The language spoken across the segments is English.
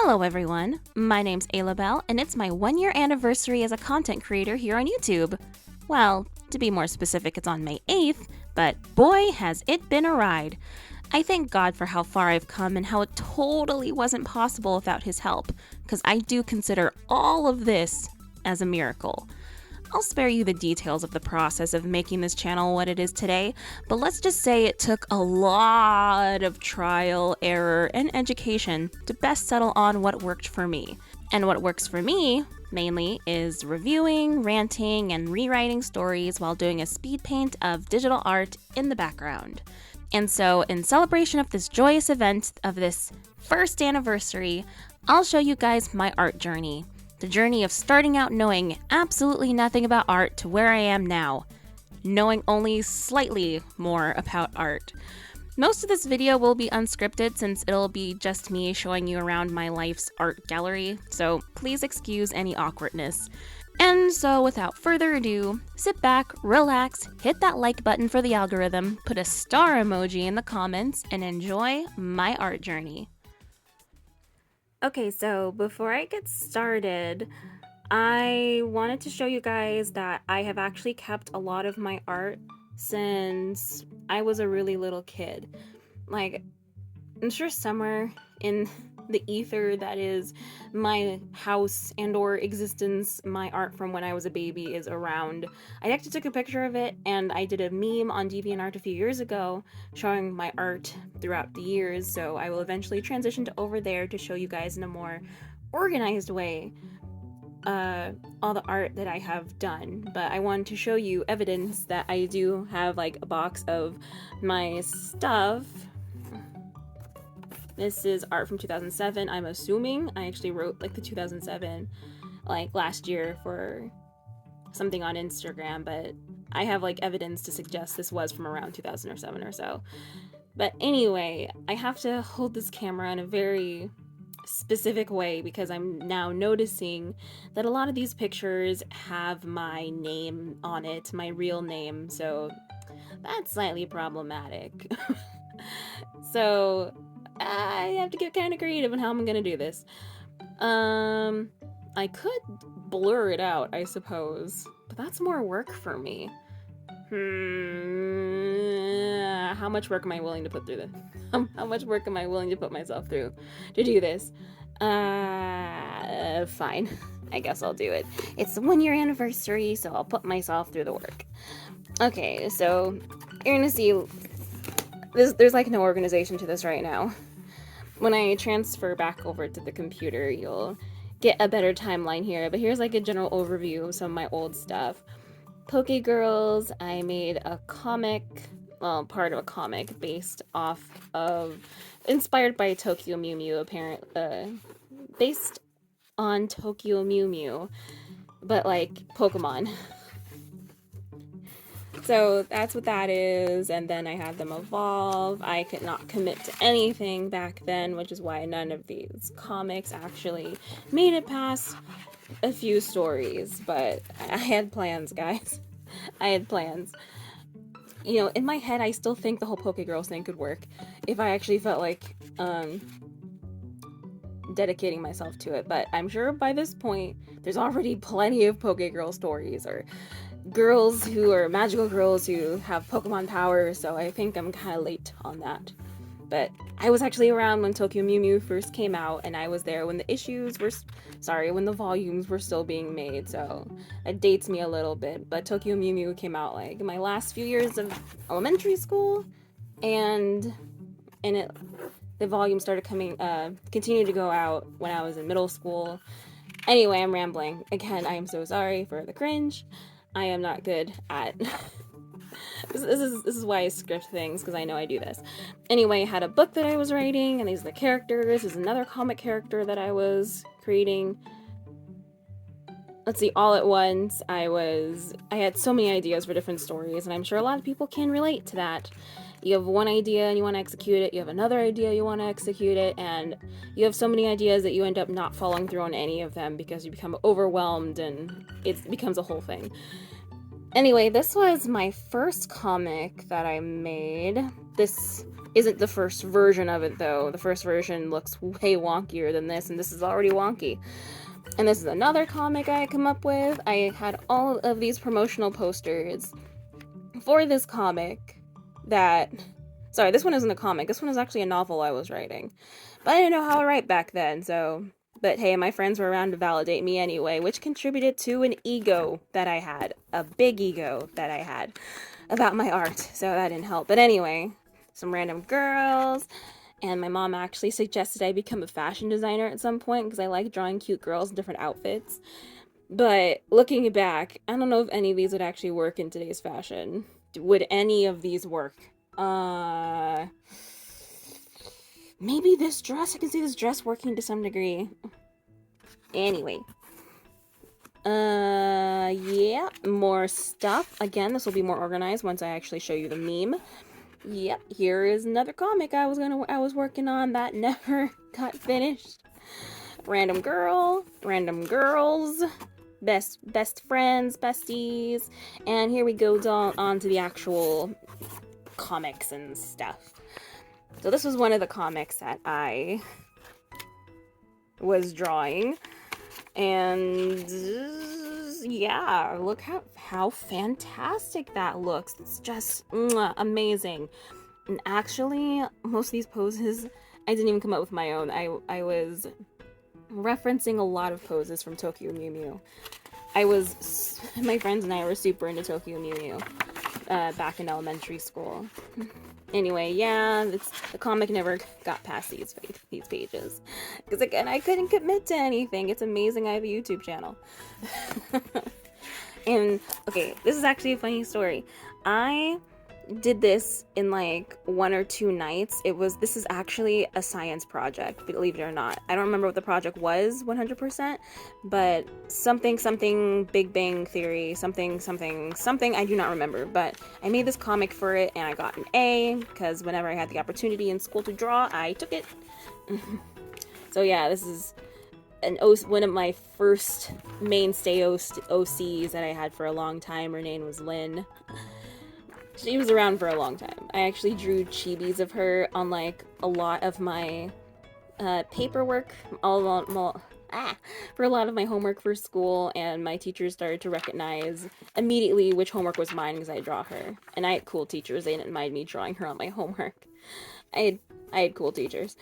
Hello everyone, my name's Aloubell, and it's my 1-year anniversary as a content creator here on YouTube. Well, to be more specific, it's on May 8th, but boy has it been a ride. I thank God for how far I've come and how it totally wasn't possible without his help, because I do consider all of this as a miracle. I'll spare you the details of the process of making this channel what it is today, but let's just say it took a lot of trial, error, and education to best settle on what worked for me. And what works for me, mainly, is reviewing, ranting, and rewriting stories while doing a speed paint of digital art in the background. And so, in celebration of this joyous event of this first anniversary, I'll show you guys my art journey. The journey of starting out knowing absolutely nothing about art to where I am now, knowing only slightly more about art. Most of this video will be unscripted since it'll be just me showing you around my life's art gallery, so please excuse any awkwardness. And so without further ado, sit back, relax, hit that like button for the algorithm, put a star emoji in the comments, and enjoy my art journey. Okay, so before I get started, I wanted to show you guys that I have actually kept a lot of my art since I was a really little kid. Like, I'm sure somewhere in the ether that is my house and or existence, my art from when I was a baby is around. I actually took a picture of it and I did a meme on Deviant Art a few years ago showing my art throughout the years, so I will eventually transition to over there to show you guys in a more organized way all the art that I have done. But I wanted to show you evidence that I do have like a box of my stuff. This is art from 2007, I'm assuming. I actually wrote like the 2007 like last year for something on Instagram, but I have like evidence to suggest this was from around 2007 or so. But anyway, I have to hold this camera in a very specific way because I'm now noticing that a lot of these pictures have my name on it, my real name, so that's slightly problematic. So I have to get kind of creative on how I'm gonna do this. I could blur it out, I suppose, but that's more work for me. How much work am I willing to put through this? How much work am I willing to put myself through to do this? Fine. I guess I'll do it. It's the 1-year anniversary, so I'll put myself through the work. Okay, so you're gonna see there's like no organization to this right now. When I transfer back over to the computer, you'll get a better timeline here, but here's like a general overview of some of my old stuff. Poke Girls, I made a comic, well, part of a comic based off of, inspired by Tokyo Mew Mew, based on Tokyo Mew Mew, but like Pokemon. So that's what that is, and then I had them evolve. I could not commit to anything back then, which is why none of these comics actually made it past a few stories, but I had plans, guys. I had plans. You know, in my head, I still think the whole Poke Girls thing could work if I actually felt like dedicating myself to it, but I'm sure by this point, there's already plenty of Poke Girl stories, or girls who are magical girls who have Pokemon powers, so I think I'm kind of late on that. But I was actually around when Tokyo Mew Mew first came out, and I was there when when the volumes were still being made, so it dates me a little bit. But Tokyo Mew Mew came out like in my last few years of elementary school, and the volume started continued to go out when I was in middle school. Anyway, I'm rambling. Again, I am so sorry for the cringe. I am not good at this is why I script things, because I know I do this. Anyway, I had a book that I was writing, and these are the characters. This is another comic character that I was creating. Let's see, all at once, I had so many ideas for different stories, and I'm sure a lot of people can relate to that. You have one idea and you want to execute it, you have another idea you want to execute it, and you have so many ideas that you end up not following through on any of them because you become overwhelmed and it becomes a whole thing. Anyway, this was my first comic that I made. This isn't the first version of it, though. The first version looks way wonkier than this, and this is already wonky. And this is another comic I come up with. I had all of these promotional posters for this comic that... Sorry, this one isn't a comic. This one is actually a novel I was writing. But I didn't know how to write back then, so... But hey, my friends were around to validate me anyway, which contributed to an ego that I had. A big ego that I had about my art, so that didn't help. But anyway, some random girls, and my mom actually suggested I become a fashion designer at some point because I like drawing cute girls in different outfits. But looking back, I don't know if any of these would actually work in today's fashion. Would any of these work? Maybe this dress? I can see this dress working to some degree. Anyway. Yeah, more stuff. Again, this will be more organized once I actually show you the meme. Yep, here is another comic I was working on that never got finished. Random girl, random girls, best friends, besties, and here we go on to the actual comics and stuff. So this was one of the comics that I was drawing, and yeah, look how fantastic that looks. It's just amazing. And actually, most of these poses, I didn't even come up with my own. I was referencing a lot of poses from Tokyo Mew Mew. My friends and I were super into Tokyo Mew Mew back in elementary school. Anyway, yeah, the comic never got past these pages. Because again, I couldn't commit to anything. It's amazing I have a YouTube channel. And, okay, this is actually a funny story. I did this in like 1 or 2 nights. This is actually a science project, believe it or not. I don't remember what the project was 100%, but something Big Bang Theory, something, I do not remember, but I made this comic for it and I got an A, because whenever I had the opportunity in school to draw, I took it. So yeah, this is one of my first mainstay OCs that I had for a long time. Her name was Lynn. She was around for a long time. I actually drew chibis of her on like a lot of my paperwork, for a lot of my homework for school, and my teachers started to recognize immediately which homework was mine because I draw her. And I had cool teachers. They didn't mind me drawing her on my homework. I had cool teachers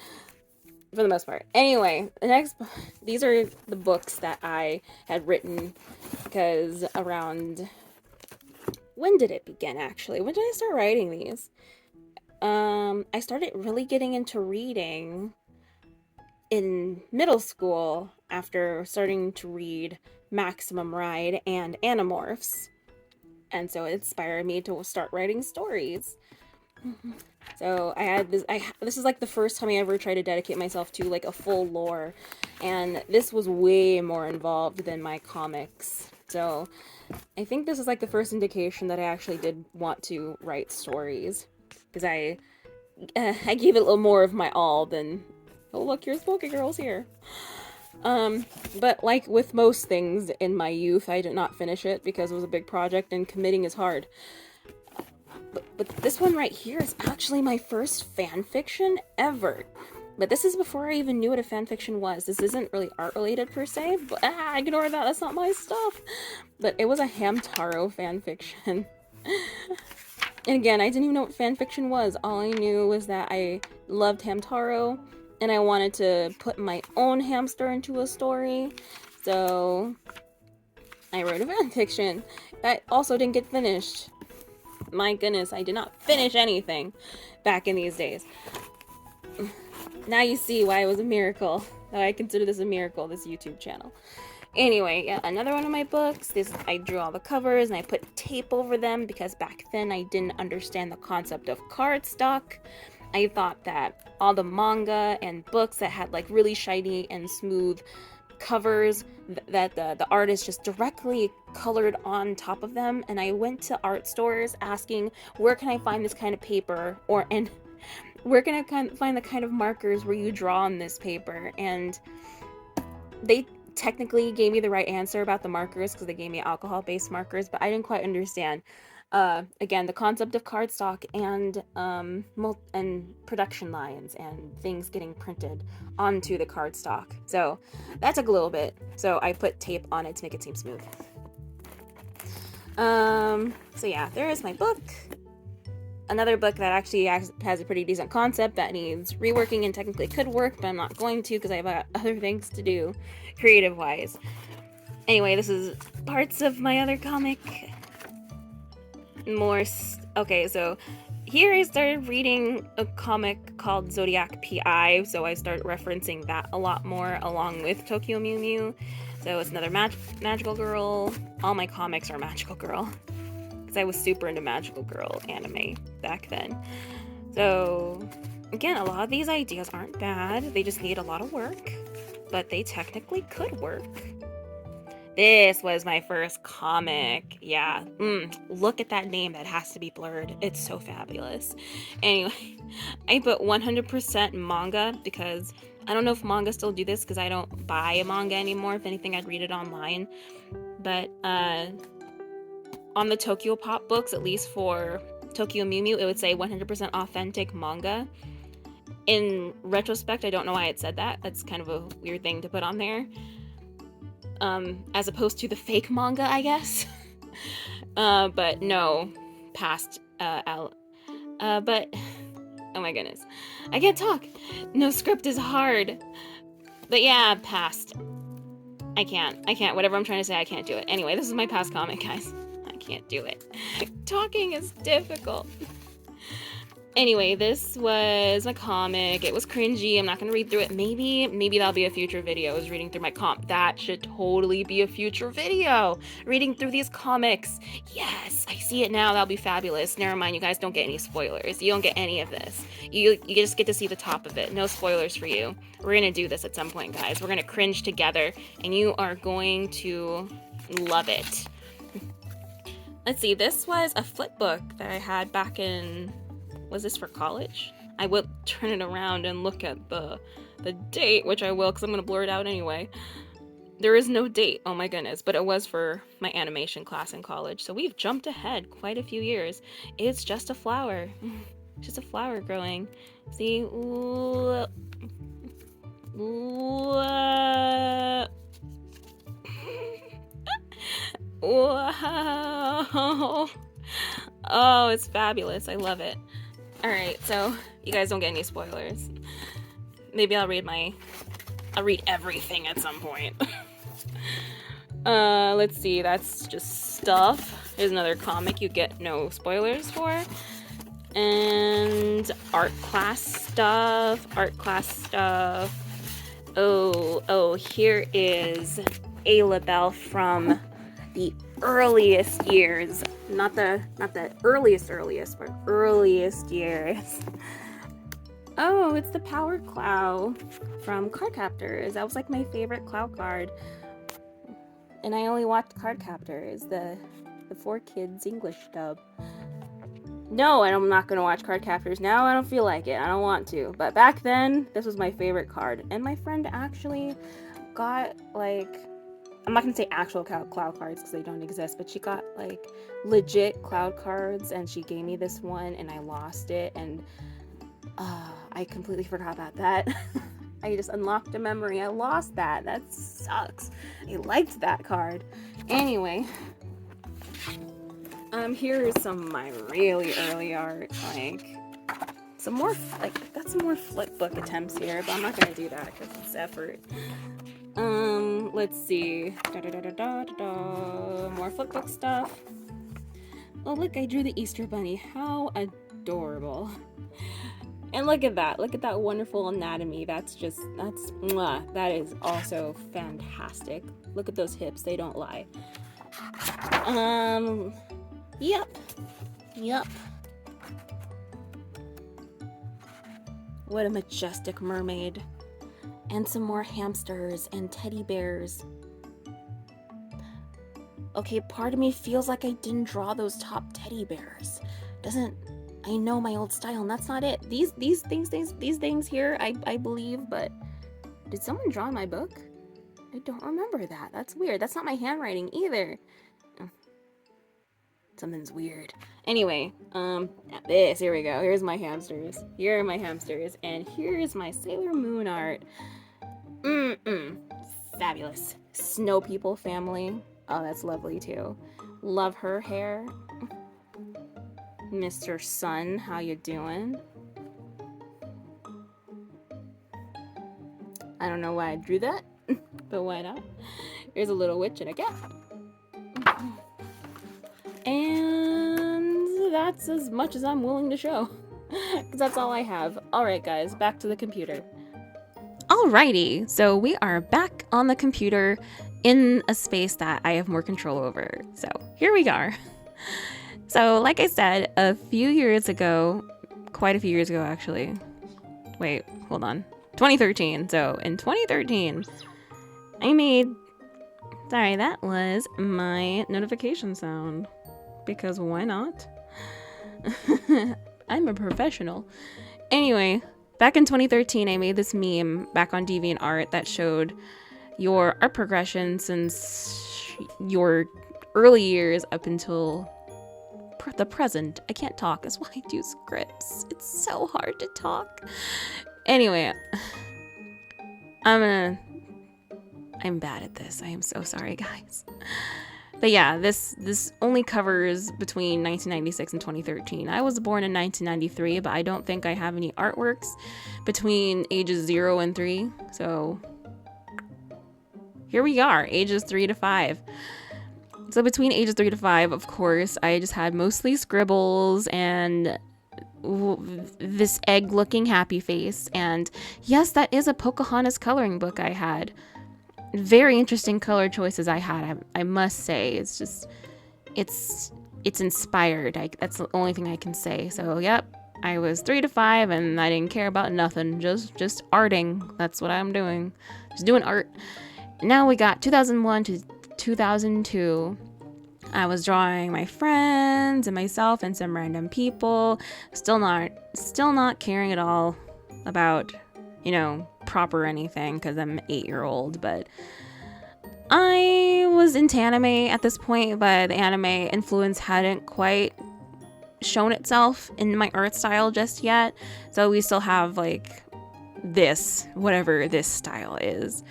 for the most part. Anyway, these are the books that I had written, because around... When did it begin, actually? When did I start writing these? I started really getting into reading in middle school after starting to read Maximum Ride and Animorphs. And so it inspired me to start writing stories. So I had this is like the first time I ever tried to dedicate myself to like a full lore. And this was way more involved than my comics. So I think this is like the first indication that I actually did want to write stories, because I gave it a little more of my all than, oh look, here's Poké Girls here. But like with most things in my youth, I did not finish it because it was a big project and committing is hard. But this one right here is actually my first fan fiction ever. But this is before I even knew what a fanfiction was. This isn't really art-related per se, but ignore that, that's not my stuff. But it was a Hamtaro fanfiction. And again, I didn't even know what fanfiction was. All I knew was that I loved Hamtaro, and I wanted to put my own hamster into a story. So I wrote a fanfiction that also didn't get finished. My goodness, I did not finish anything back in these days. Now you see why it was a miracle. I consider this a miracle, this YouTube channel. Anyway, yeah, another one of my books. I drew all the covers and I put tape over them because back then I didn't understand the concept of cardstock. I thought that all the manga and books that had like really shiny and smooth covers, that the artist just directly colored on top of them. And I went to art stores asking, where can I find this kind of paper? And where can I find the kind of markers where you draw on this paper? And they technically gave me the right answer about the markers because they gave me alcohol-based markers, but I didn't quite understand. Again, the concept of cardstock and production lines and things getting printed onto the cardstock. So that took a little bit. So I put tape on it to make it seem smooth. So yeah, there is my book. Another book that actually has a pretty decent concept that needs reworking and technically could work, but I'm not going to because I have other things to do creative-wise. Anyway, this is parts of my other comic. Okay, so here I started reading a comic called Zodiac PI, so I started referencing that a lot more along with Tokyo Mew Mew. So it's another magical girl. All my comics are magical girl. I was super into magical girl anime back then. So again, a lot of these ideas aren't bad. They just need a lot of work, but they technically could work. This was my first comic. Yeah. Look at that name. That has to be blurred. It's so fabulous. Anyway, I put 100% manga because I don't know if manga still do this because I don't buy a manga anymore. If anything, I'd read it online. But on the Tokyo Pop books, at least for Tokyo Mew Mew, it would say 100% authentic manga. In retrospect, I don't know why it said that. That's kind of a weird thing to put on there. As opposed to the fake manga, I guess. But no, past but oh my goodness, I can't talk. No script is hard. But yeah, past. I can't. Whatever I'm trying to say, I can't do it. Anyway, this is my past comic, guys. Can't do it. Talking is difficult. Anyway, this was my comic. It was cringy. I'm not gonna read through it. Maybe that'll be a future video. I was reading through my comp. That should totally be a future video. Reading through these comics. Yes, I see it now. That'll be fabulous. Never mind, you guys don't get any spoilers. You don't get any of this. You just get to see the top of it. No spoilers for you. We're gonna do this at some point, guys. We're gonna cringe together, and you are going to love it. Let's see, this was a flip book that I had back in, was this for college? I will turn it around and look at the date, which I will because I'm going to blur it out anyway. There is no date, oh my goodness, but it was for my animation class in college. So we've jumped ahead quite a few years. It's just a flower. Just a flower growing. See? Ooh. Ooh. Wow. Oh, it's fabulous. I love it. Alright, so you guys don't get any spoilers. Maybe I'll read everything at some point. Let's see, that's just stuff. Here's another comic you get no spoilers for. And art class stuff. Oh, here is Aloubell from the earliest years. Not the earliest, but earliest years. Oh, it's the Power Clow from Card Captors. That was like my favorite Clow card. And I only watched Card Captors, the 4Kids English dub. No, I'm not gonna watch Card Captors now. I don't feel like it. I don't want to. But back then, this was my favorite card. And my friend actually got, like, I'm not gonna say actual cloud cards because they don't exist, but she got, like, legit cloud cards, and she gave me this one, and I lost it, and I completely forgot about that. I just unlocked a memory. I lost that. That sucks. I liked that card. Anyway. Here's some of my really early art, like, some more, like, I've got some more flip book attempts here, but I'm not gonna do that because it's effort. Let's see. More flip book stuff. Oh, look, I drew the Easter Bunny. How adorable. And look at that wonderful anatomy. That's mwah. That is also fantastic. Look at those hips, they don't lie. Yep. What a majestic mermaid. And some more hamsters and teddy bears. Okay, part of me feels like I didn't draw those top teddy bears. I know my old style, and that's not it. These things here, I believe, but did someone draw my book? I don't remember that. That's weird. That's not my handwriting either. Something's weird. Anyway, this, here we go. Here's my hamsters. Here are my hamsters. And here's my Sailor Moon art. Fabulous. Snow People family. Oh, that's lovely too. Love her hair. Mr. Sun, how you doing? I don't know why I drew that, but why not? Here's a little witch and a cat. And that's as much as I'm willing to show, because that's all I have. Alright guys, back to the computer. Alrighty, so we are back on the computer in a space that I have more control over. So here we are. So like I said, a few years ago, quite a few years ago actually. Wait, hold on. 2013. So in 2013, I made... Sorry, that was my notification sound. Because why not? I'm a professional. Anyway, back in 2013, I made this meme back on Deviant Art that showed your art progression since your early years up until the present. I can't talk. That's why I do scripts. It's so hard to talk. Anyway, I'm bad at this. I am so sorry, guys. But yeah, this only covers between 1996 and 2013. I was born in 1993, but I don't think I have any artworks between ages 0 and 3. So here we are, ages 3 to 5. So between ages 3 to 5, of course, I just had mostly scribbles and this egg-looking happy face. And yes, that is a Pocahontas coloring book I had. Very interesting color choices I had, I must say. It's just, it's inspired. That's the only thing I can say. So, yep, I was 3 to 5 and I didn't care about nothing. Just arting. That's what I'm doing. Just doing art. Now we got 2001 to 2002. I was drawing my friends and myself and some random people. Still not caring at all about, you know, proper anything because I'm an 8-year-old, but I was into anime at this point, but the anime influence hadn't quite shown itself in my art style just yet. So we still have like this, whatever this style is.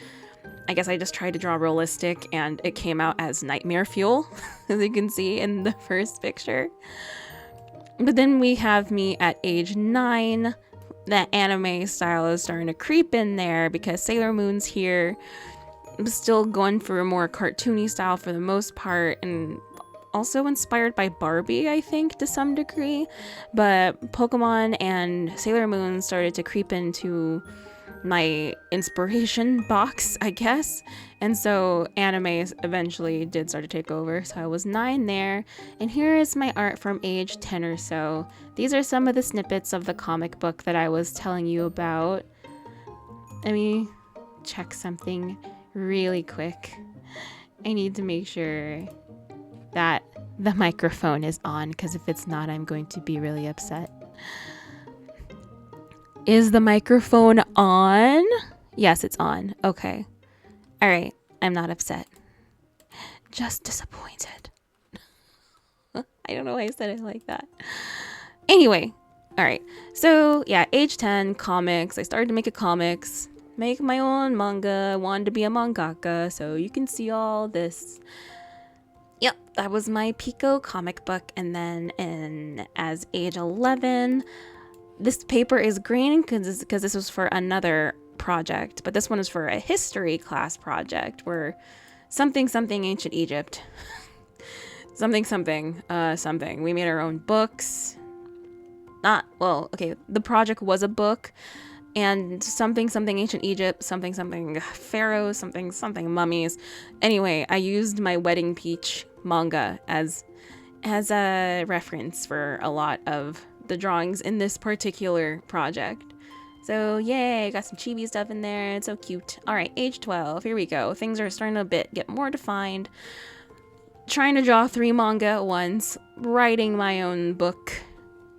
I guess I just tried to draw realistic and it came out as nightmare fuel, as you can see in the first picture. But then we have me at age 9. That anime style is starting to creep in there because Sailor Moon's here. I'm still going for a more cartoony style for the most part, and also inspired by Barbie, I think, to some degree. But Pokemon and Sailor Moon started to creep into my inspiration box, I guess. And so anime eventually did start to take over. So I was 9 there. And here is my art from age 10 or so. These are some of the snippets of the comic book that I was telling you about. Let me check something really quick. I need to make sure that the microphone is on, because if it's not, I'm going to be really upset. Is the microphone on? Yes, it's on. Okay. All right. I'm not upset. Just disappointed. I don't know why I said it like that. Anyway. All right. So, yeah, age 10, comics. I started to make comics. Make my own manga. Wanted to be a mangaka. So you can see all this. Yep, that was my Pico comic book. And then as age 11... This paper is green because this was for another project, but this one is for a history class project where something ancient Egypt. something. We made our own books. The project was a book, and something ancient Egypt, something pharaohs, something mummies. Anyway, I used my Wedding Peach manga as a reference for a lot of the drawings in this particular project. So yay, got some chibi stuff in there. It's so cute. All right, age 12. Here we go. Things are starting to get more defined. Trying to draw 3 manga at once. Writing my own book.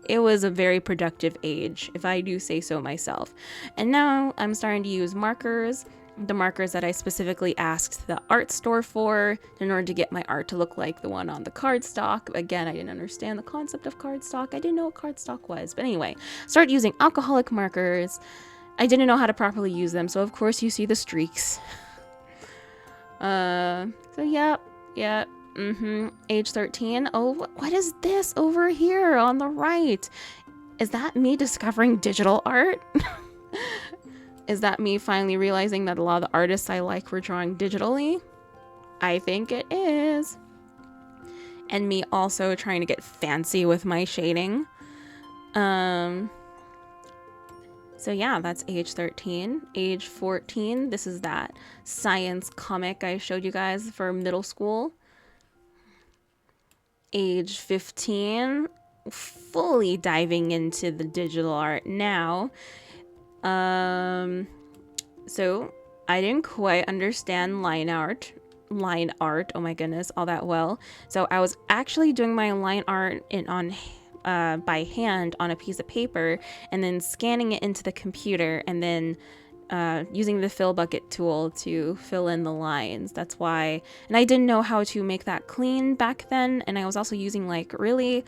It was a very productive age, if I do say so myself. And now I'm starting to use markers the markers that I specifically asked the art store for in order to get my art to look like the one on the cardstock. Again, I didn't understand the concept of cardstock. I didn't know what cardstock was. But anyway, started using alcoholic markers. I didn't know how to properly use them, so of course you see the streaks. So yep. Age 13. Oh, what is this over here on the right? Is that me discovering digital art? Is that me finally realizing that a lot of the artists I like were drawing digitally? I think it is. And me also trying to get fancy with my shading. So yeah, that's age 13. Age 14, this is that science comic I showed you guys for middle school. Age 15, fully diving into the digital art now. So I didn't quite understand line art, oh my goodness, all that well. So I was actually doing my line art by hand on a piece of paper and then scanning it into the computer and then using the fill bucket tool to fill in the lines. That's why, and I didn't know how to make that clean back then. And I was also using like really,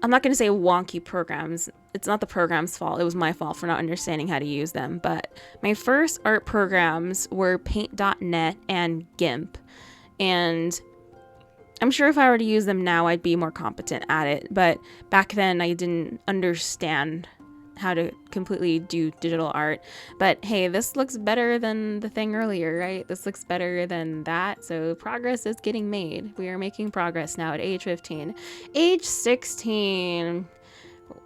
I'm not going to say wonky programs. It's not the program's fault. It was my fault for not understanding how to use them. But my first art programs were paint.net and GIMP. And I'm sure if I were to use them now, I'd be more competent at it. But back then, I didn't understand how to completely do digital art. But hey, this looks better than the thing earlier, right? This looks better than that. So progress is getting made. We are making progress now at age 15. Age 16,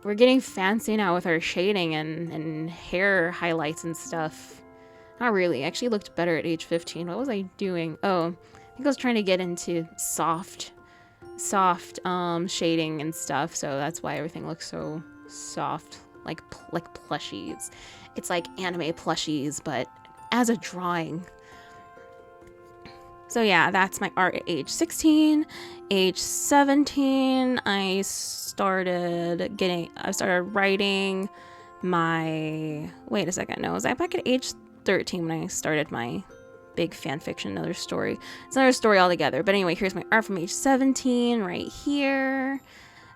we're getting fancy now with our shading and hair highlights and stuff. Not really. I actually looked better at age 15. What was I doing? Oh, I think I was trying to get into soft shading and stuff. So that's why everything looks so soft. Like plushies. It's like anime plushies, but as a drawing. So yeah, that's my art at age 16. Age 17, I started writing my, wait a second, no, was I back at age 13 when I started my big fan fiction, another story. It's another story altogether. But anyway, here's my art from age 17 right here.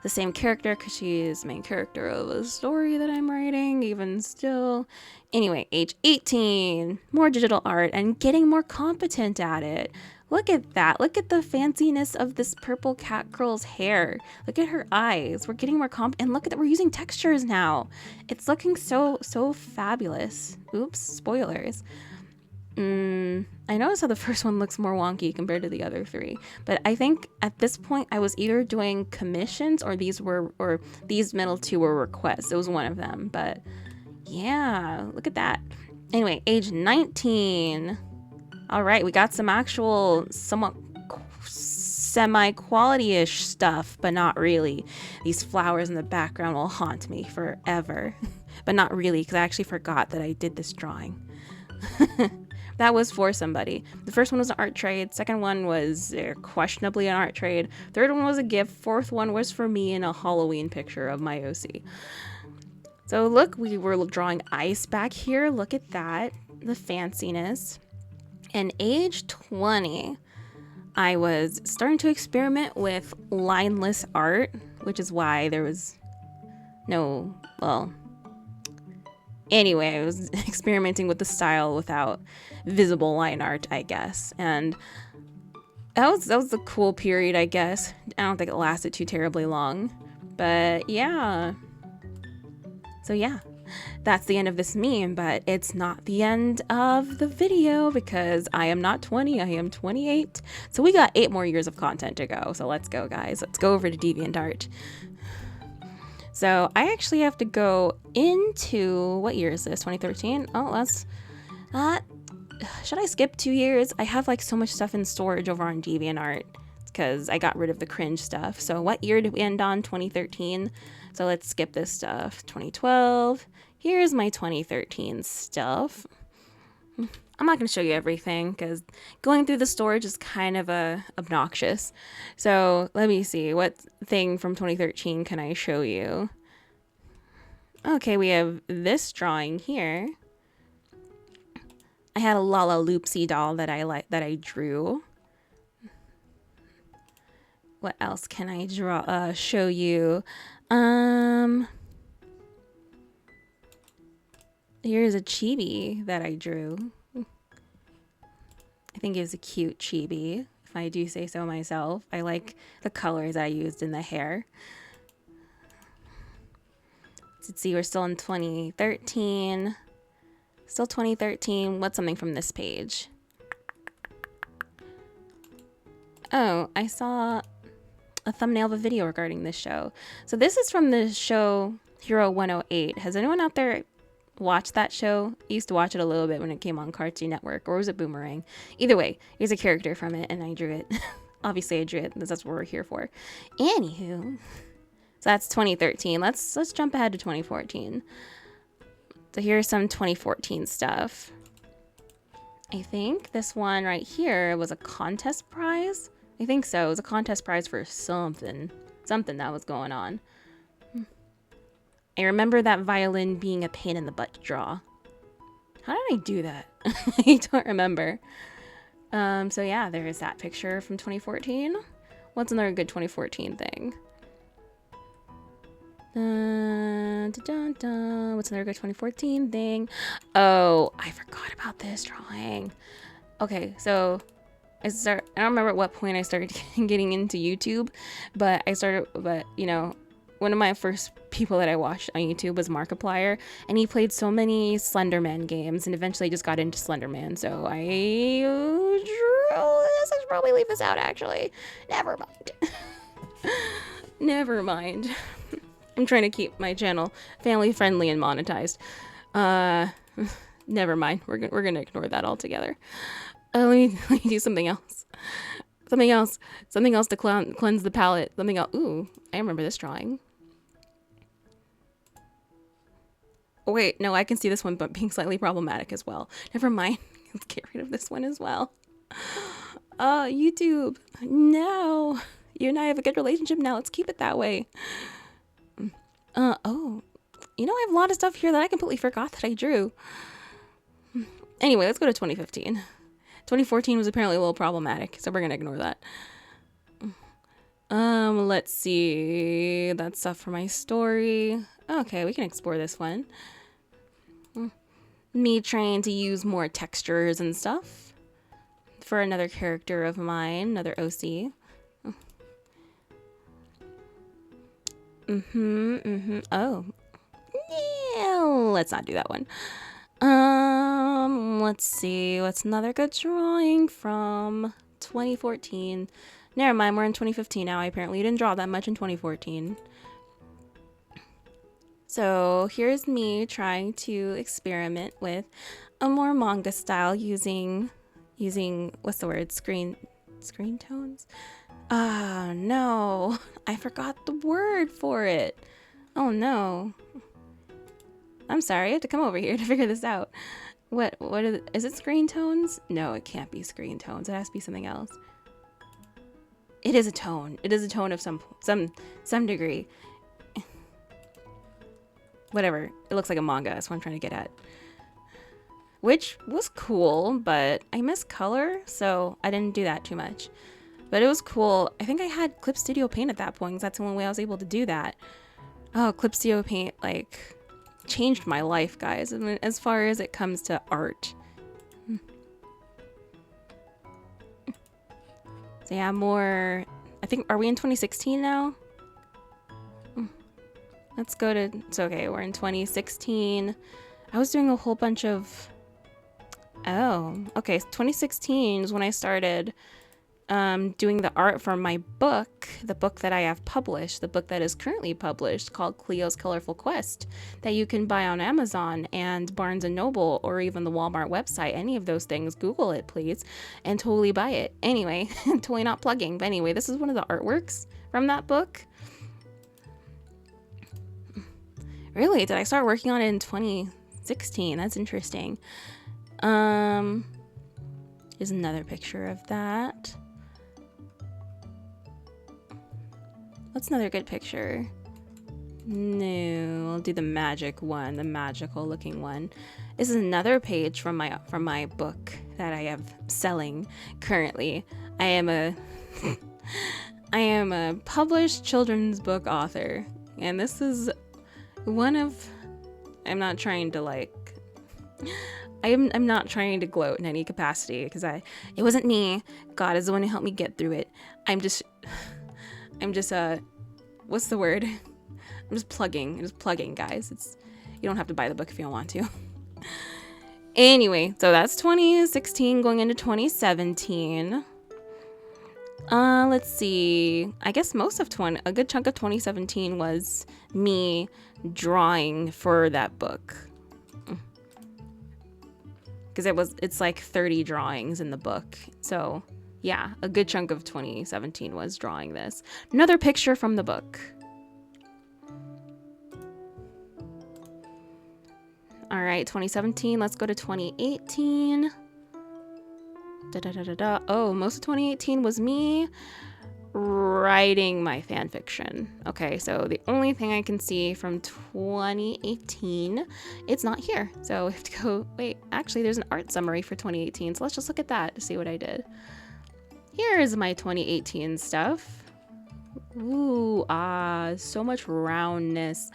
The same character because she's the main character of a story that I'm writing, even still. Anyway, age 18, more digital art and getting more competent at it. Look at that. Look at the fanciness of this purple cat girl's hair. Look at her eyes. We're getting more and look at that. We're using textures now. It's looking so fabulous. Oops, spoilers. I noticed how the first one looks more wonky compared to the other three, but I think at this point I was either doing commissions or these middle two were requests. It was one of them, but yeah, look at that. Anyway, age 19. All right, we got some actual somewhat semi-quality-ish stuff, but not really. These flowers in the background will haunt me forever, but not really, because I actually forgot that I did this drawing. That was for somebody. The first one was an art trade. Second one was questionably an art trade. Third one was a gift. Fourth one was for me in a Halloween picture of my OC. So look, we were drawing ice back here. Look at that. The fanciness. And age 20, I was starting to experiment with lineless art, which is why there was no, well, anyway, I was experimenting with the style without visible line art, I guess. And that was a cool period, I guess. I don't think it lasted too terribly long. But yeah. So yeah, that's the end of this meme, but it's not the end of the video because I am not 20, I am 28. So we got 8 more years of content to go. So let's go, guys. Let's go over to Deviant Art. So I actually have to go into, what year is this? 2013? Oh, that's should I skip 2 years? I have like so much stuff in storage over on DeviantArt because I got rid of the cringe stuff. So what year did we end on? 2013. So let's skip this stuff. 2012. Here's my 2013 stuff. I'm not going to show you everything because going through the storage is kind of obnoxious. So let me see. What thing from 2013 can I show you? Okay, we have this drawing here. I had a Aloubell doll that I drew. What else can I draw? Show you. Here's a chibi that I drew. I think it was a cute chibi, if I do say so myself. I like the colors I used in the hair. Let's see, we're still in 2013. Still 2013. What's something from this page? Oh, I saw a thumbnail of a video regarding this show. So this is from the show Hero 108. Has anyone out there watched that show? I used to watch it a little bit when it came on Cartoon Network, or was it Boomerang? Either way, here's a character from it, and I drew it. Obviously, I drew it, because that's what we're here for. Anywho, so that's 2013. Let's jump ahead to 2014. So here's some 2014 stuff. I think this one right here was a contest prize. I think so. It was a contest prize for something that was going on. I remember that violin being a pain in the butt to draw. How did I do that? I don't remember. So yeah, there is that picture from 2014. What's another good 2014 thing? What's another good 2014 thing? Oh, I forgot about this drawing. Okay, so I don't remember at what point I started getting into YouTube, but you know, one of my first people that I watched on YouTube was Markiplier, and he played so many Slenderman games, and eventually just got into Slenderman. So I drew this. I should probably leave this out, actually. Never mind. Never mind. I'm trying to keep my channel family friendly and monetized. Never mind. We're gonna ignore that altogether. Let me do something else. Something else to cleanse the palette. Something else. Ooh, I remember this drawing. Oh, wait, no, I can see this one, but being slightly problematic as well. Never mind. Let's get rid of this one as well. YouTube. No. You and I have a good relationship now. Let's keep it that way. Oh. You know, I have a lot of stuff here that I completely forgot that I drew. Anyway, let's go to 2015. 2014 was apparently a little problematic, so we're gonna ignore that. Let's see. That's stuff for my story. Okay, we can explore this one. Me trying to use more textures and stuff for another character of mine, another OC. Oh. Yeah, let's not do that one. Let's see. What's another good drawing from 2014? Never mind, we're in 2015 now. I apparently didn't draw that much in 2014. So here's me trying to experiment with a more manga style using what's the word? Screen tones? Ah, no. I forgot the word for it. Oh no. I'm sorry, I have to come over here to figure this out. What is it screen tones? No, it can't be screen tones. It has to be something else. It is a tone. It is a tone of some degree. Whatever. It looks like a manga. That's what I'm trying to get at. Which was cool, but I miss color, so I didn't do that too much. But it was cool. I think I had Clip Studio Paint at that point, because that's the only way I was able to do that. Oh, Clip Studio Paint, like, changed my life, guys. I mean, as far as it comes to art. So yeah, more, I think, are we in 2016 now? Let's go to, it's okay, we're in 2016. I was doing a whole bunch of, oh, okay, 2016 is when I started doing the art for my book, the book that I have published, the book that is currently published, called Clio's Colorful Quest, that you can buy on Amazon and Barnes & Noble or even the Walmart website. Any of those things, Google it, please, and totally buy it. Anyway, totally not plugging, but anyway, this is one of the artworks from that book. Really? Did I start working on it in 2016? That's interesting. Here's another picture of that. What's another good picture? No, I'll do the magic one, the magical looking one. This is another page from my book that I have selling currently. I am a I am a published children's book author, and this is one of, I'm not trying to I'm not trying to gloat in any capacity, because it wasn't me. God is the one who helped me get through it. I'm just what's the word? I'm just plugging, guys. You don't have to buy the book if you don't want to. Anyway, so that's 2016 going into 2017. Let's see. I guess a good chunk of 2017 was me drawing for that book. Because it's like 30 drawings in the book. So yeah, a good chunk of 2017 was drawing this. Another picture from the book. All right, 2017. Let's go to 2018. Oh, most of 2018 was me writing my fan fiction. Okay, so the only thing I can see from 2018, it's not here. So we have to go, wait, actually there's an art summary for 2018. So let's just look at that to see what I did. Here is my 2018 stuff. Ooh, so much roundness.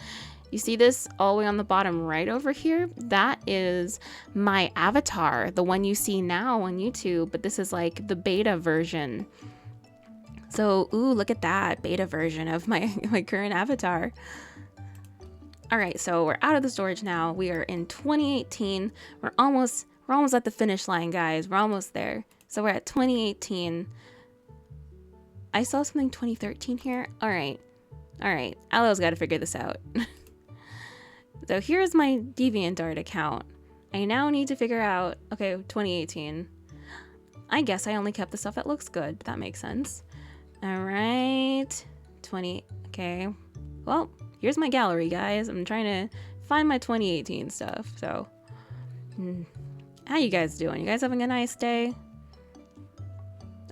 You see this all the way on the bottom right over here? That is my avatar, the one you see now on YouTube, but this is like the beta version. So, ooh, look at that beta version of my current avatar. All right, so we're out of the storage now. We are in 2018. We're almost at the finish line, guys. We're almost there. So we're at 2018. I saw something 2013 here. All right. Aloubell's got to figure this out. So here's my Deviant Art account. I now need to figure out, okay, 2018. I guess I only kept the stuff that looks good. That makes sense. All right, okay. Well, here's my gallery, guys. I'm trying to find my 2018 stuff. So, how you guys doing? You guys having a nice day?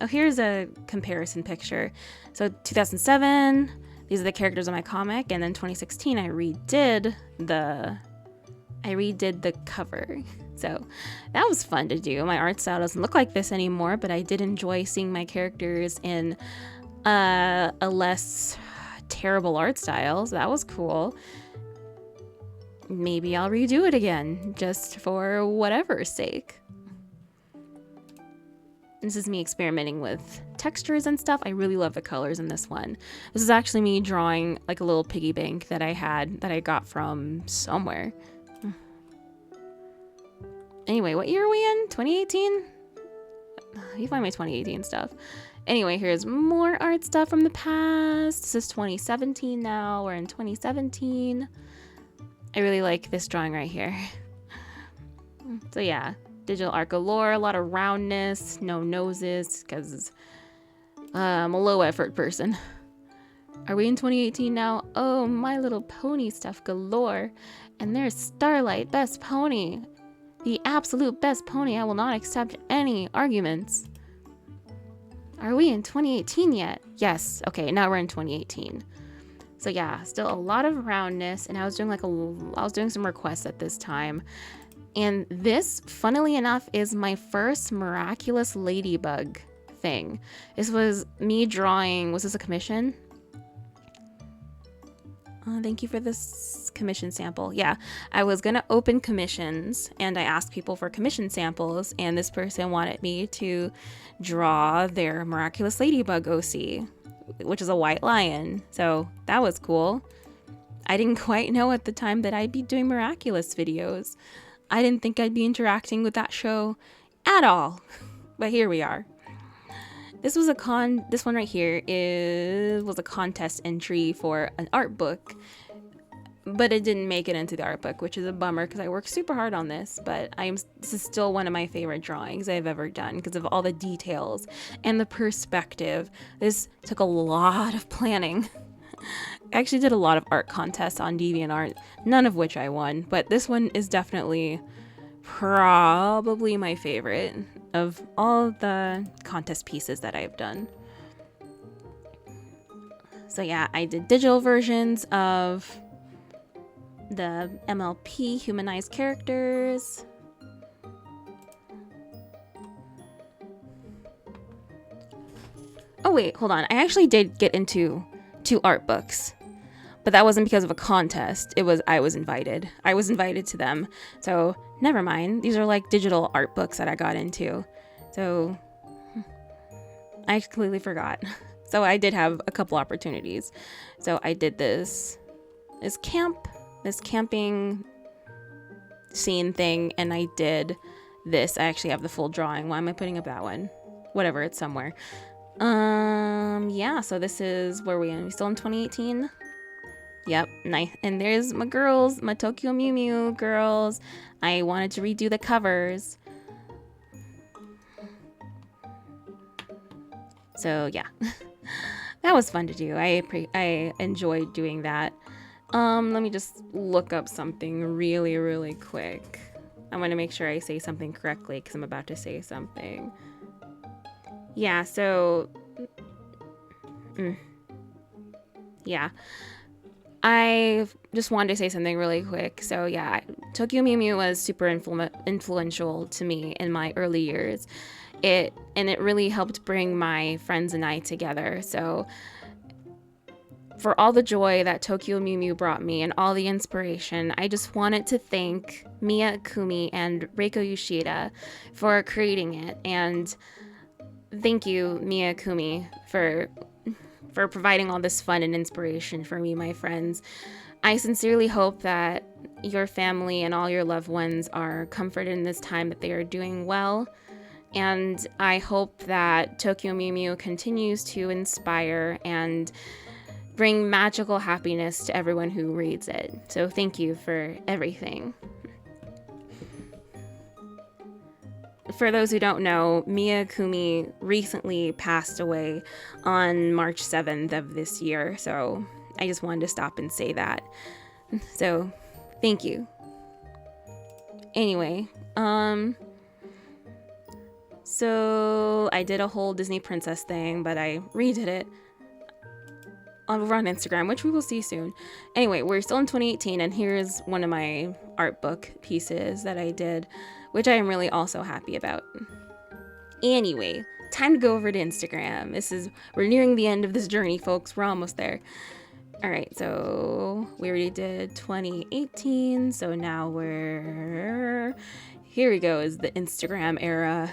Oh, here's a comparison picture. So 2007, these are the characters of my comic, and then 2016 I redid the cover. So that was fun to do. My art style doesn't look like this anymore, but I did enjoy seeing my characters in a less terrible art style. So that was cool. Maybe I'll redo it again, just for whatever's sake. This is me experimenting with textures and stuff. I really love the colors in this one. This is actually me drawing like a little piggy bank that I got from somewhere. Anyway, what year are we in? 2018? You find my 2018 stuff. Anyway, here's more art stuff from the past. This is 2017 now. We're in 2017. I really like this drawing right here. So yeah. Digital art galore, a lot of roundness, no noses, because I'm a low effort person. Are we in 2018 now? Oh, My Little Pony stuff galore. And there's Starlight, best pony. The absolute best pony. I will not accept any arguments. Are we in 2018 yet? Yes. Okay, now we're in 2018. So yeah, still a lot of roundness, and I was doing some requests at this time. And this, funnily enough, is my first miraculous ladybug thing. This was me drawing, was this a commission? Thank you for this commission sample. Yeah, I was gonna open commissions and I asked people for commission samples, and this person wanted me to draw their miraculous ladybug OC, which is a white lion. So that was cool. I didn't quite know at the time that I'd be doing miraculous videos. I didn't think I'd be interacting with that show at all, but here we are. This one right here was a contest entry for an art book, but it didn't make it into the art book, which is a bummer because I worked super hard on this, but this is still one of my favorite drawings I've ever done because of all the details and the perspective. This took a lot of planning. I actually did a lot of art contests on Deviant Art, none of which I won, but this one is definitely probably my favorite of all the contest pieces that I've done. So yeah, I did digital versions of the MLP humanized characters. Oh wait, hold on. I actually did get into 2 art books, but that wasn't because of a contest. It was I was invited. I was invited to them. So never mind. These are like digital art books that I got into. So I completely forgot. So I did have a couple opportunities. So I did this camping scene thing, and I did this. I actually have the full drawing. Why am I putting up that one? Whatever, it's somewhere. Yeah, so this is where we still in 2018. Yep, nice. And there's my girls, my Tokyo Mew Mew girls. I wanted to redo the covers. So yeah, that was fun to do. I enjoyed doing that. Let me just look up something really quick. I want to make sure I say something correctly because I'm about to say something. Yeah, so yeah, I just wanted to say something really quick. So yeah, Tokyo Mew Mew was super influential to me in my early years. It really helped bring my friends and I together. So for all the joy that Tokyo Mew Mew brought me and all the inspiration, I just wanted to thank Miya Ikumi and Reiko Yoshida for creating it. And thank you, Miya Ikumi, for providing all this fun and inspiration for me, my friends. I sincerely hope that your family and all your loved ones are comforted in this time, that they are doing well. And I hope that Tokyo Mew Mew continues to inspire and bring magical happiness to everyone who reads it. So thank you for everything. For those who don't know, Miya Ikumi recently passed away on March 7th of this year. So I just wanted to stop and say that. So thank you. Anyway, so I did a whole Disney princess thing, but I redid it over on Instagram, which we will see soon. Anyway, we're still in 2018, and here's one of my art book pieces that I did, which I am really also happy about. Anyway, time to go over to Instagram. We're nearing the end of this journey, folks. We're almost there. All right, so we already did 2018, so now here we go, is the Instagram era.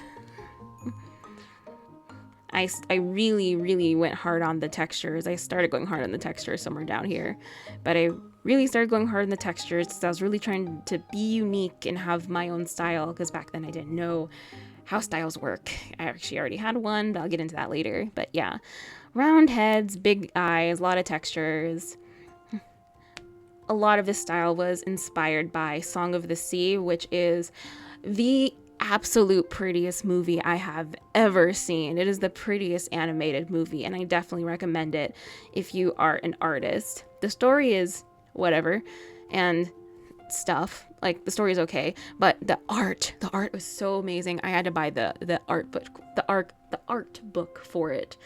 I really went hard on the textures. I started going hard on the textures somewhere down here, but I really started going hard on the textures because I was really trying to be unique and have my own style, because back then I didn't know how styles work. I actually already had one, but I'll get into that later. But yeah, round heads, big eyes, a lot of textures. A lot of this style was inspired by Song of the Sea, which is the absolute prettiest movie I have ever seen. It is the prettiest animated movie, and I definitely recommend it if you are an artist. The story is whatever and stuff, like the story is okay, but the art was so amazing. I had to buy the art book for it.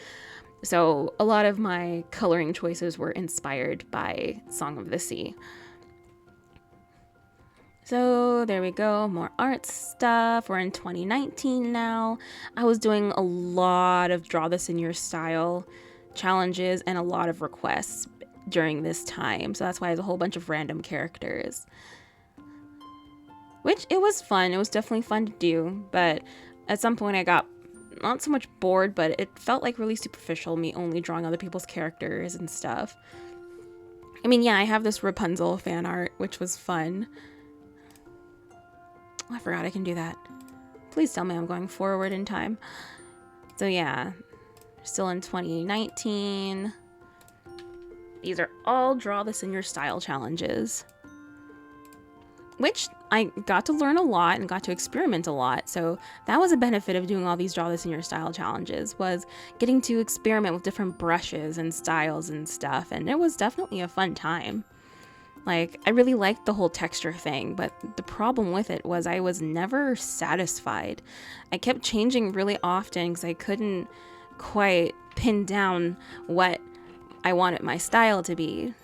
So a lot of my coloring choices were inspired by Song of the Sea. So there we go, more art stuff. We're in 2019 now. I was doing a lot of draw this in your style challenges and a lot of requests during this time. So that's why there's a whole bunch of random characters. Which, it was fun. It was definitely fun to do. But at some point I got not so much bored, but it felt like really superficial, me only drawing other people's characters and stuff. I mean, yeah, I have this Rapunzel fan art, which was fun. Oh, I forgot I can do that. Please tell me I'm going forward in time. So yeah, still in 2019. These are all draw this in your style challenges, which I got to learn a lot and got to experiment a lot. So that was a benefit of doing all these draw this in your style challenges, was getting to experiment with different brushes and styles and stuff. And it was definitely a fun time. Like, I really liked the whole texture thing, but the problem with it was I was never satisfied. I kept changing really often because I couldn't quite pin down what I wanted my style to be.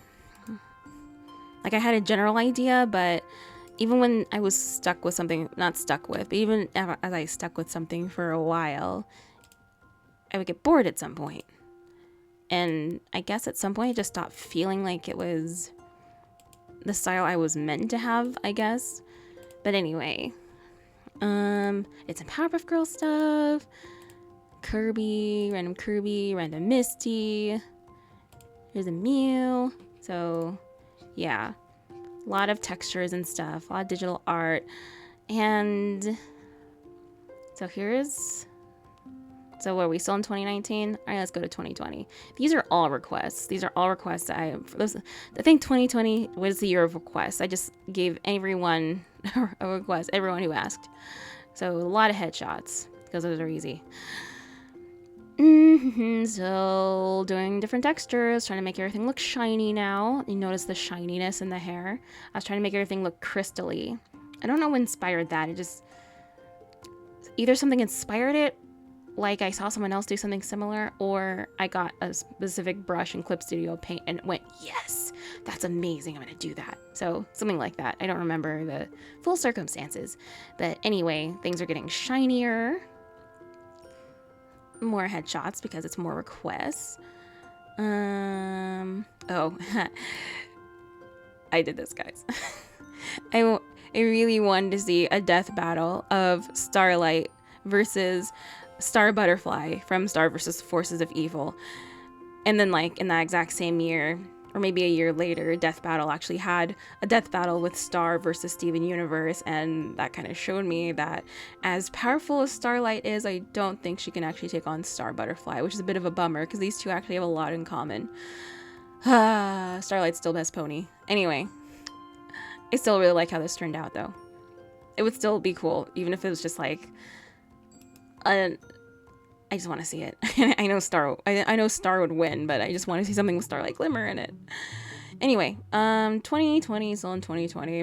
Like I had a general idea, but even when I was stuck with something, not stuck with, but even as I stuck with something for a while, I would get bored at some point. And I guess at some point I just stopped feeling like it was the style I was meant to have, I guess. But anyway, it's some Powerpuff Girl stuff, Kirby, random Misty, here's a Mew. So yeah, a lot of textures and stuff, a lot of digital art. And so so what are we still in 2019? All right, let's go to 2020. These are all requests. These are all requests that I think 2020 was the year of requests. I just gave everyone a request, everyone who asked. So a lot of headshots because those are easy. So doing different textures, trying to make everything look shiny now. You notice the shininess in the hair. I was trying to make everything look crystally. I don't know what inspired that. It just, either something inspired it, like I saw someone else do something similar, or I got a specific brush and Clip Studio paint and went, yes, that's amazing, I'm gonna do that. So something like that. I don't remember the full circumstances. But anyway, things are getting shinier. More headshots because it's more requests. Oh, I did this, guys. I really wanted to see a death battle of Starlight versus Star Butterfly from Star vs. Forces of Evil. And then like in that exact same year, or maybe a year later, Death Battle actually had a death battle with Star versus Steven Universe, and that kind of showed me that as powerful as Starlight is, I don't think she can actually take on Star Butterfly, which is a bit of a bummer because these two actually have a lot in common. Starlight's still best pony. Anyway, I still really like how this turned out though. It would still be cool, even if it was just like I just want to see it. I know Star would win, but I just want to see something with Starlight Glimmer in it. Anyway, 2020, still in 2020,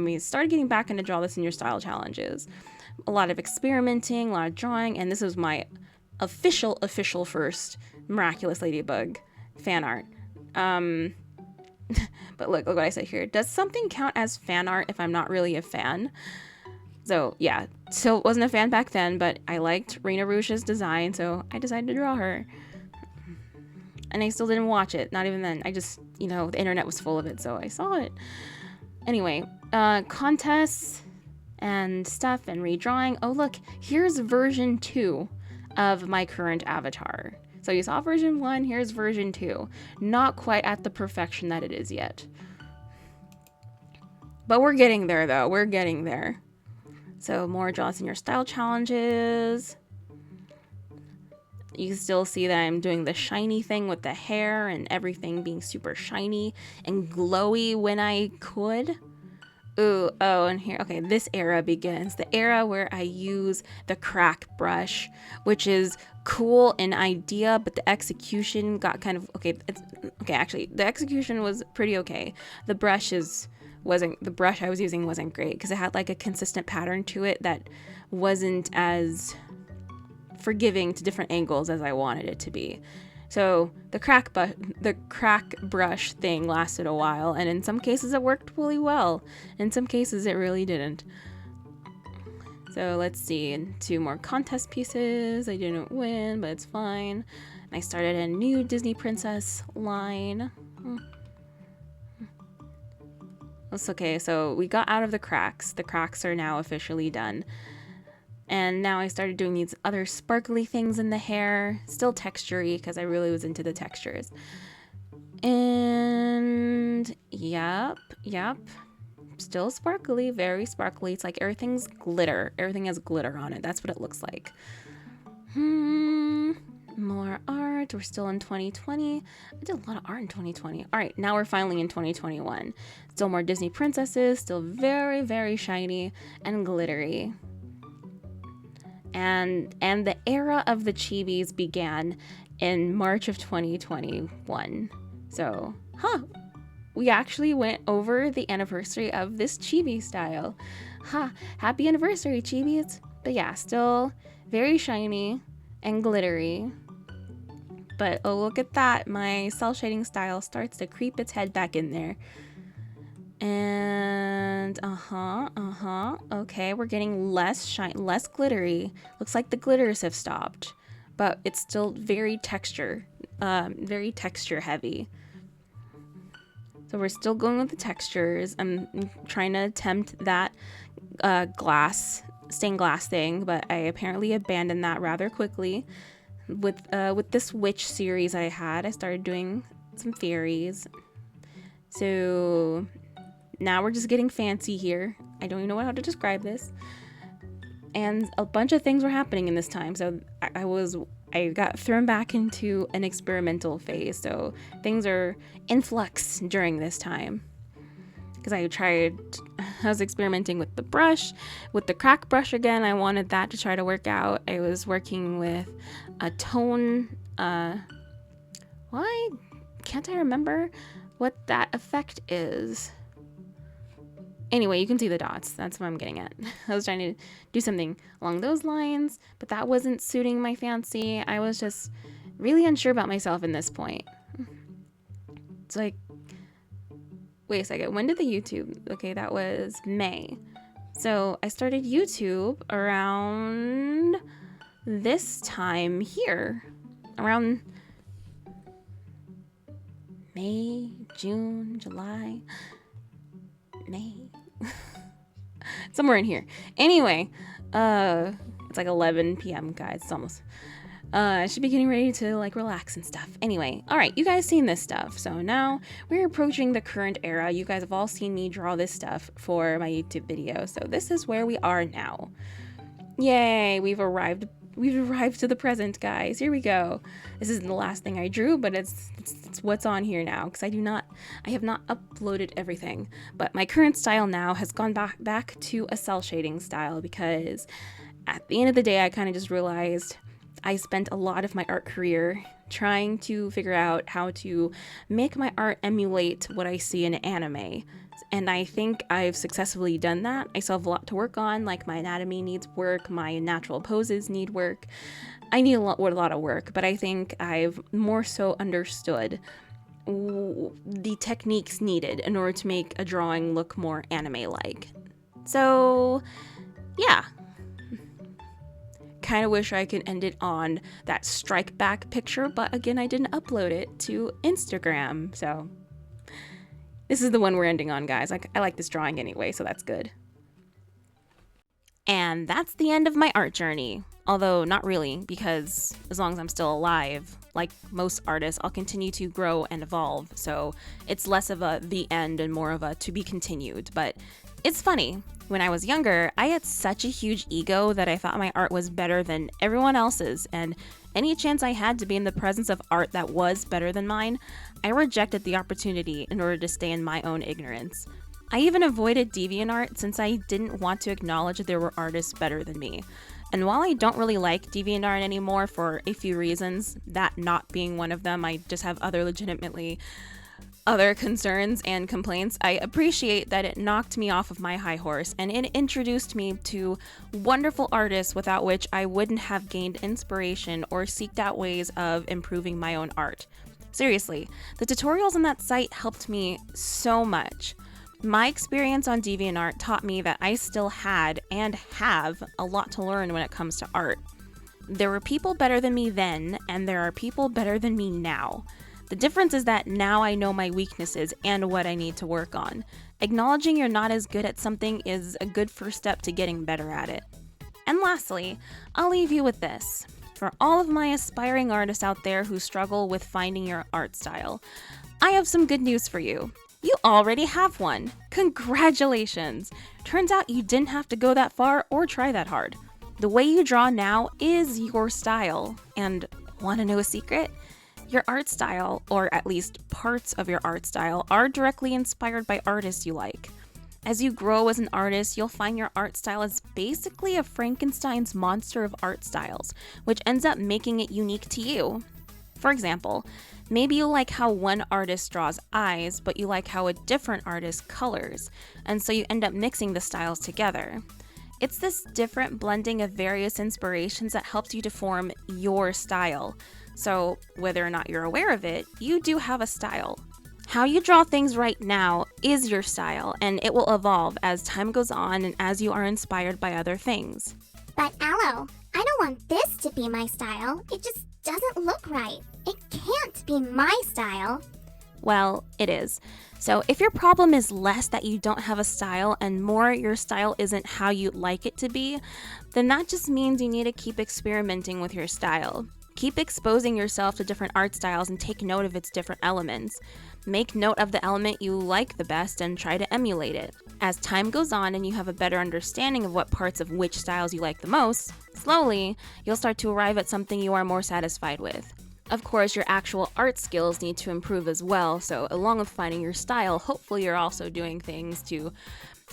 we started getting back into Draw This in Your Style challenges. A lot of experimenting, a lot of drawing, and this was my official first Miraculous Ladybug fan art. But look what I said here. Does something count as fan art if I'm not really a fan? So yeah, still wasn't a fan back then, but I liked Rena Rouge's design, so I decided to draw her. And I still didn't watch it, not even then. I just, the internet was full of it, so I saw it. Anyway, contests and stuff and redrawing. Oh look, here's version 2 of my current avatar. So you saw version 1, here's version 2. Not quite at the perfection that it is yet. But we're getting there though, we're getting there. So more Draw This in Your Style challenges. You can still see that I'm doing the shiny thing with the hair and everything being super shiny and glowy when I could. Ooh, oh, and here, okay, this era begins. The era where I use the crack brush, which is cool in idea, but the execution got kind of, actually, the execution was pretty okay. The brush I was using wasn't great because it had like a consistent pattern to it that wasn't as forgiving to different angles as I wanted it to be. So the crack brush thing lasted a while, and in some cases it worked really well. In some cases it really didn't. So let's see, 2 more contest pieces. I didn't win, but it's fine. I started a new Disney Princess line. That's okay, so we got out of the cracks. The cracks are now officially done. And now I started doing these other sparkly things in the hair. Still texture-y, because I really was into the textures. And yep. Still sparkly, very sparkly. It's like everything's glitter. Everything has glitter on it. That's what it looks like. More art. We're still in 2020. I did a lot of art in 2020. All right, now we're finally in 2021. Still more Disney princesses. Still very, very shiny and glittery. And the era of the chibis began in March of 2021. So, we actually went over the anniversary of this chibi style. Happy anniversary, chibis. But yeah, still very shiny and glittery. But oh, look at that. My cel shading style starts to creep its head back in there. And okay, we're getting less glittery. Looks like the glitters have stopped, but it's still very texture heavy. So we're still going with the textures. I'm trying to attempt that stained glass thing, but I apparently abandoned that rather quickly. With this witch series I started doing some fairies. So now we're just getting fancy here. I don't even know how to describe this. And a bunch of things were happening in this time. So I got thrown back into an experimental phase. So things are in flux during this time. Because I was experimenting with the brush, with the crack brush again. I wanted that to try to work out. I was working with a tone, why can't I remember what that effect is? Anyway, you can see the dots. That's what I'm getting at. I was trying to do something along those lines, but that wasn't suiting my fancy. I was just really unsure about myself in this point. It's like, wait a second, when did the YouTube? Okay, that was May. So I started YouTube around this time here. Around May, June, July, May. Somewhere in here. Anyway, it's like 11 p.m. guys. It's almost I should be getting ready to like relax and stuff. Anyway, all right, you guys seen this stuff. So now we're approaching the current era. You guys have all seen me draw this stuff for my YouTube video. So this is where we are now. Yay, we've arrived to the present, guys. Here we go. This isn't the last thing I drew, but it's what's on here now, because I have not uploaded everything. But my current style now has gone back to a cell shading style, because at the end of the day, I kind of just realized I spent a lot of my art career trying to figure out how to make my art emulate what I see in anime. And I think I've successfully done that. I still have a lot to work on, like my anatomy needs work, my natural poses need work. I need a lot of work, but I think I've more so understood the techniques needed in order to make a drawing look more anime-like. So, yeah. Kind of wish I could end it on that strike back picture, but again, I didn't upload it to Instagram, so this is the one we're ending on, guys. I like this drawing anyway, so that's good. And that's the end of my art journey. Although not really, because as long as I'm still alive, like most artists, I'll continue to grow and evolve. So it's less of the end and more of a to be continued. But it's funny. When I was younger, I had such a huge ego that I thought my art was better than everyone else's, and any chance I had to be in the presence of art that was better than mine, I rejected the opportunity in order to stay in my own ignorance. I even avoided Deviant Art since I didn't want to acknowledge that there were artists better than me. And while I don't really like Deviant Art anymore for a few reasons, that not being one of them, I just have other concerns and complaints, I appreciate that it knocked me off of my high horse and it introduced me to wonderful artists without which I wouldn't have gained inspiration or seeked out ways of improving my own art. Seriously, the tutorials on that site helped me so much. My experience on DeviantArt taught me that I still had and have a lot to learn when it comes to art. There were people better than me then, and there are people better than me now. The difference is that now I know my weaknesses and what I need to work on. Acknowledging you're not as good at something is a good first step to getting better at it. And lastly, I'll leave you with this. For all of my aspiring artists out there who struggle with finding your art style, I have some good news for you. You already have one. Congratulations! Turns out you didn't have to go that far or try that hard. The way you draw now is your style. And want to know a secret? Your art style, or at least parts of your art style, are directly inspired by artists you like. As you grow as an artist, you'll find your art style is basically a Frankenstein's monster of art styles, which ends up making it unique to you. For example, maybe you like how one artist draws eyes, but you like how a different artist colors, and so you end up mixing the styles together. It's this different blending of various inspirations that helps you to form your style. So whether or not you're aware of it, you do have a style. How you draw things right now is your style, and it will evolve as time goes on and as you are inspired by other things. But Aloe, I don't want this to be my style. It just doesn't look right. It can't be my style. Well, it is. So if your problem is less that you don't have a style and more your style isn't how you'd like it to be, then that just means you need to keep experimenting with your style. Keep exposing yourself to different art styles and take note of its different elements. Make note of the element you like the best and try to emulate it. As time goes on and you have a better understanding of what parts of which styles you like the most, slowly, you'll start to arrive at something you are more satisfied with. Of course, your actual art skills need to improve as well, so along with finding your style, hopefully you're also doing things to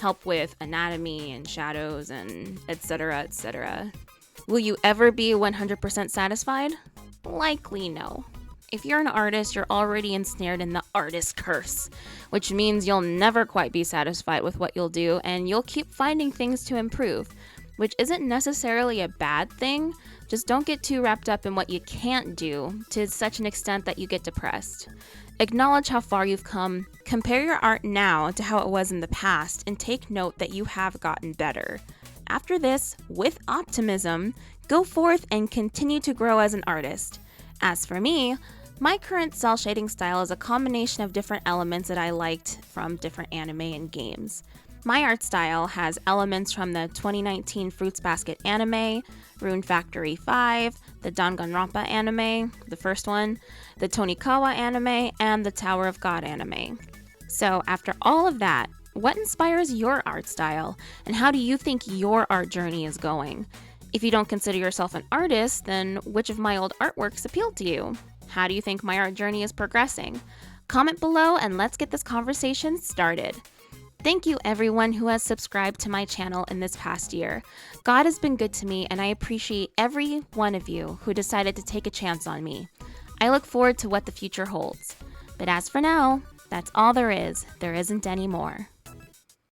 help with anatomy and shadows and etc., etc. Will you ever be 100% satisfied? Likely no. If you're an artist, you're already ensnared in the artist curse, which means you'll never quite be satisfied with what you'll do, and you'll keep finding things to improve, which isn't necessarily a bad thing. Just don't get too wrapped up in what you can't do to such an extent that you get depressed. Acknowledge how far you've come, compare your art now to how it was in the past, and take note that you have gotten better. After this, with optimism, go forth and continue to grow as an artist. As for me, my current cell shading style is a combination of different elements that I liked from different anime and games. My art style has elements from the 2019 Fruits Basket anime, Rune Factory 5, the Danganronpa anime, the first one, the Tonikawa anime, and the Tower of God anime. So after all of that, what inspires your art style, and how do you think your art journey is going? If you don't consider yourself an artist, then which of my old artworks appealed to you? How do you think my art journey is progressing? Comment below and let's get this conversation started. Thank you everyone who has subscribed to my channel in this past year. God has been good to me and I appreciate every one of you who decided to take a chance on me. I look forward to what the future holds. But as for now, that's all there is. There isn't any more.